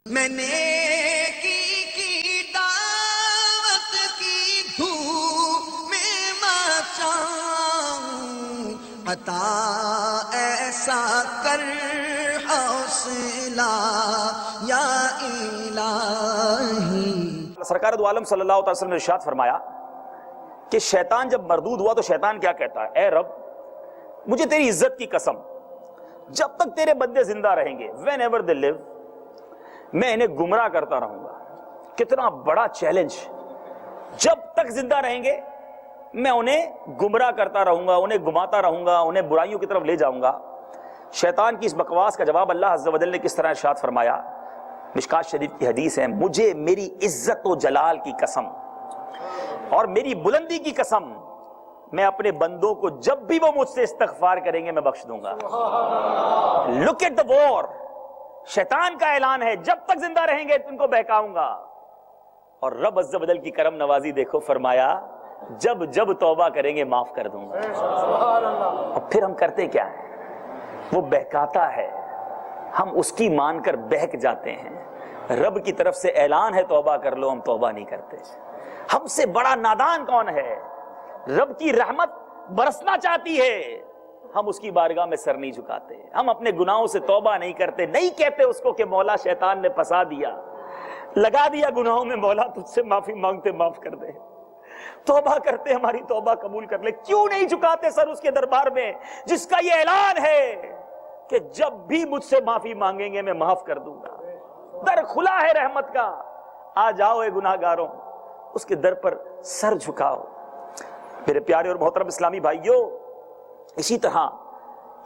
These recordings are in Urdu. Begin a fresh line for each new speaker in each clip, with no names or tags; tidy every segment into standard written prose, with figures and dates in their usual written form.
میں نے کی دعوت کی دھوم میں مچاؤں، عطا ایسا کر حوصلہ یا الہی۔
سرکار دو عالم صلی اللہ علیہ وسلم نے ارشاد فرمایا کہ شیطان جب مردود ہوا تو شیطان کیا کہتا ہے؟ اے رب مجھے تیری عزت کی قسم، جب تک تیرے بندے زندہ رہیں گے وین ایور دے لیو میں انہیں گمراہ کرتا رہوں گا۔ کتنا بڑا چیلنج، جب تک زندہ رہیں گے میں انہیں گمراہ کرتا رہوں گا، انہیں گماتا رہوں گا، انہیں برائیوں کی طرف لے جاؤں گا۔ شیطان کی اس بکواس کا جواب اللہ عز و جل نے کس طرح ارشاد فرمایا؟ مشکات شریف کی حدیث ہے، مجھے میری عزت و جلال کی قسم اور میری بلندی کی قسم، میں اپنے بندوں کو جب بھی وہ مجھ سے استغفار کریں گے میں بخش دوں گا۔ لک ایٹ دا وار، شیطان کا اعلان ہے جب تک زندہ رہیں گے ان کو بہکاؤں گا، اور رب عز و جل کی کرم نوازی دیکھو، فرمایا جب جب توبہ کریں گے معاف کر دوں گا۔ اور پھر ہم کرتے کیا ہیں؟ وہ بہکاتا ہے، ہم اس کی مان کر بہک جاتے ہیں۔ رب کی طرف سے اعلان ہے توبہ کر لو، ہم توبہ نہیں کرتے۔ ہم سے بڑا نادان کون ہے؟ رب کی رحمت برسنا چاہتی ہے، ہم اس کی بارگاہ میں سر نہیں جھکاتے، ہم اپنے گناہوں سے توبہ نہیں کرتے، نہیں کہتے اس کو کہ مولا شیطان نے پھنسا دیا، لگا دیا گناہوں میں، مولا تجھ سے معافی مانگتے معاف کر دے، توبہ کرتے ہماری توبہ قبول کر لے۔ کیوں نہیں جھکاتے سر اس کے دربار میں جس کا یہ اعلان ہے کہ جب بھی مجھ سے معافی مانگیں گے میں معاف کر دوں گا؟ در کھلا ہے رحمت کا، آ جاؤ اے گناہ گاروں، اس کے در پر سر جھکاؤ۔ میرے پیارے اور محترم اسلامی بھائیوں، اسی طرح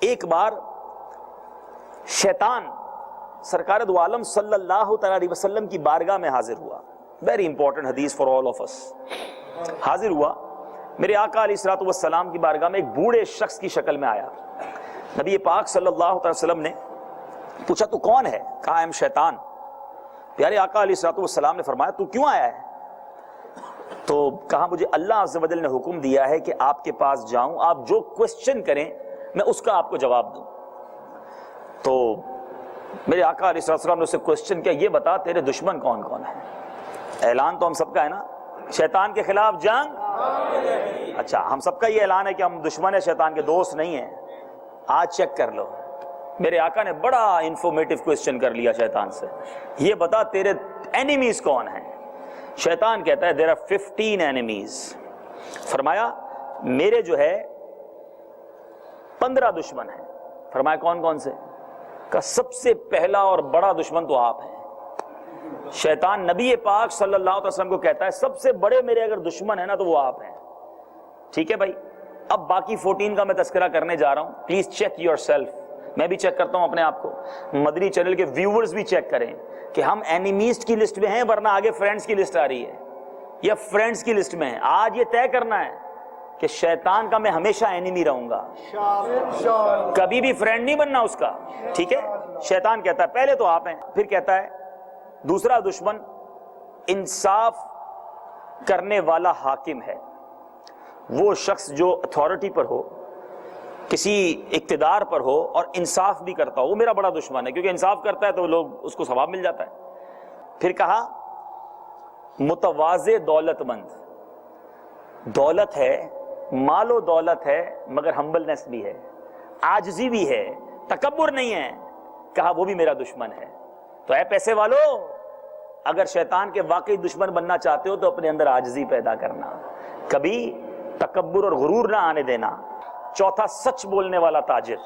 ایک بار شیطان سرکار دو عالم صلی اللہ علیہ وسلم کی بارگاہ میں حاضر ہوا۔ ویری امپورٹنٹ حدیث فار آل آف اس۔ حاضر ہوا، میرے آقا علیہ الصلوۃ والسلام کی بارگاہ میں ایک بوڑھے شخص کی شکل میں آیا۔ نبی پاک صلی اللہ علیہ وسلم نے پوچھا تو کون ہے؟ کہا ایم شیطان۔ پیارے آقا علیہ الصلوۃ والسلام نے فرمایا تو کیوں آیا ہے؟ تو کہا مجھے اللہ عز و جل نے حکم دیا ہے کہ آپ کے پاس جاؤں، آپ جو کوسچن کریں میں اس کا آپ کو جواب دوں۔ تو میرے آقا علیہ السلام نے اسے کوسچن کیا، یہ بتا تیرے دشمن کون کون ہیں؟ اعلان تو ہم سب کا ہے نا، شیطان کے خلاف جنگ۔ اچھا، ہم سب کا یہ اعلان ہے کہ ہم دشمن ہیں، شیطان کے دوست نہیں ہیں۔ آج چیک کر لو، میرے آقا نے بڑا انفارمیٹو کوسچن کر لیا شیطان سے، یہ بتا تیرے اینیمیز کون ہیں؟ شیطان کہتا ہے there are 15 enemies۔ فرمایا میرے جو ہے 15 دشمن ہیں۔ فرمایا کون کون سے؟ کہ سب سے پہلا اور بڑا دشمن تو آپ ہیں۔ شیطان نبی پاک صلی اللہ علیہ وسلم کو کہتا ہے سب سے بڑے میرے اگر دشمن ہیں نا تو وہ آپ ہیں۔ ٹھیک ہے بھائی، اب باقی 14 کا میں تذکرہ کرنے جا رہا ہوں، پلیز چیک یور سیلف۔ میں بھی چیک کرتا ہوں اپنے آپ کو، مدنی چینل کے ویورز بھی چیک کریں کہ ہم اینیمیز کی لسٹ میں ہیں ورنہ آگے فرینڈز کی لسٹ آ رہی ہے، یا فرینڈز کی لسٹ میں ہیں۔ آج یہ طے کرنا ہے کہ شیطان کا میں ہمیشہ اینیمی رہوں گا، کبھی بھی فرینڈ نہیں بننا اس کا۔ ٹھیک ہے، شیطان کہتا ہے پہلے تو آپ ہیں، پھر کہتا ہے دوسرا دشمن انصاف کرنے والا حاکم ہے، وہ شخص جو اتھارٹی پر ہو، کسی اقتدار پر ہو اور انصاف بھی کرتا ہو، وہ میرا بڑا دشمن ہے، کیونکہ انصاف کرتا ہے تو لوگ اس کو ثواب مل جاتا ہے۔ پھر کہا متواضع دولت مند، دولت ہے، مال و دولت ہے مگر ہمبلنس بھی ہے، عاجزی بھی ہے، تکبر نہیں ہے، کہا وہ بھی میرا دشمن ہے۔ تو اے پیسے والو، اگر شیطان کے واقعی دشمن بننا چاہتے ہو تو اپنے اندر عاجزی پیدا کرنا، کبھی تکبر اور غرور نہ آنے دینا۔ چوتھا سچ بولنے والا تاجر،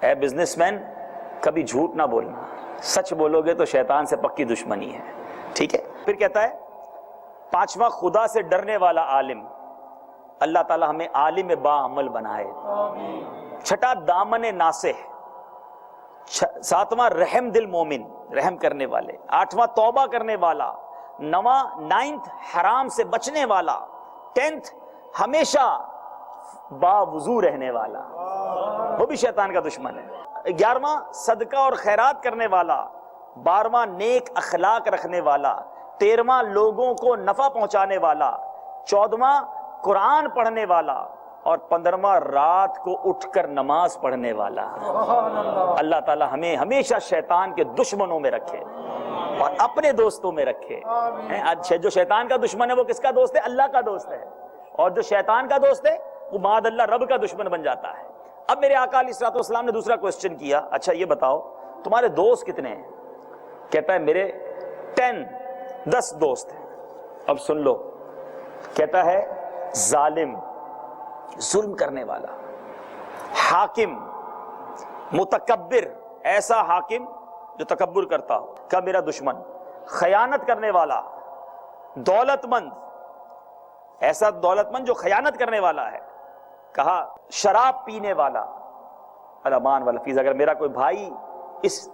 اے بزنس مین کبھی جھوٹ نہ بولنا، سچ بولو گے تو شیطان سے پکی دشمنی ہے۔ ٹھیک ہے، پھر کہتا ہے پانچواں خدا سے ڈرنے والا عالم، اللہ تعالی ہمیں عالم با عمل بنائے۔ چھٹا دامن ناصح، ساتواں رحم دل مومن، رحم کرنے والے، آٹھواں توبہ کرنے والا، نائنتھ حرام سے بچنے والا، 10th ہمیشہ با وضو رہنے والا، وہ بھی شیطان کا دشمن ہے۔ 11واں صدقہ اور خیرات کرنے والا، 12واں نیک اخلاق رکھنے والا، 13واں لوگوں کو نفع پہنچانے والا، 14واں قرآن پڑھنے والا، اور 15واں رات کو اٹھ کر نماز پڑھنے والا. اللہ تعالی ہمیں ہمیشہ شیطان کے دشمنوں میں رکھے اور اپنے دوستوں میں رکھے. جو شیطان کا دشمن ہے وہ کس کا دوست ہے؟ اللہ کا دوست ہے. اور جو شیطان کا دوست ہے وہ معاذ اللہ رب کا دشمن بن جاتا ہے. اب میرے آقا علیہ الصلوۃ والسلام نے دوسرا کوسچن کیا, اچھا یہ بتاؤ تمہارے دوست کتنے ہیں؟ کہتا ہے میرے 10 دوست ہیں. اب سن لو, کہتا ہے ظالم, ظلم کرنے والا, حاکم, متکبر, ایسا حاکم جو تکبر کرتا ہو کا میرا دشمن, خیانت کرنے والا, دولت مند, ایسا دولت مند جو خیانت کرنے والا ہے. کہا شراب پینے والا. الامان والحفیظ, اگر میرا کوئی بھائی اس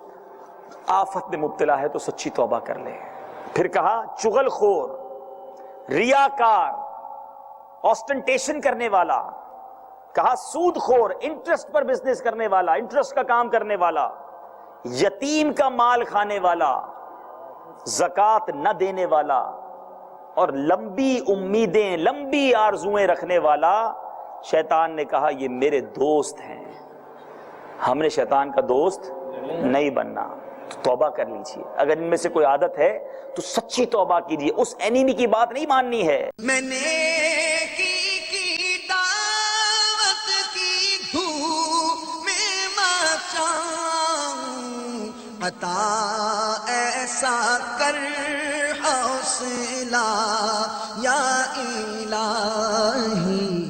آفت میں مبتلا ہے تو سچی توبہ کر لے. پھر کہا چغل خور, ریاکار, آسٹنٹیشن کرنے والا. کہا سود خور, انٹرسٹ پر بزنس کرنے والا, انٹرسٹ کا کام کرنے والا, یتیم کا مال کھانے والا, زکوٰۃ نہ دینے والا, اور لمبی امیدیں, لمبی آرزویں رکھنے والا. شیطان نے کہا یہ میرے دوست ہیں, ہم نے شیطان کا دوست نہیں بننا. تو توبہ کر لیجیے, اگر ان میں سے کوئی عادت ہے تو سچی توبہ کیجیے, اس اینیمی کی بات نہیں ماننی ہے.
میں نے کی دعوت کی دھوم میں مچاؤں, عطا ایسا کر حوصلہ یا الہی.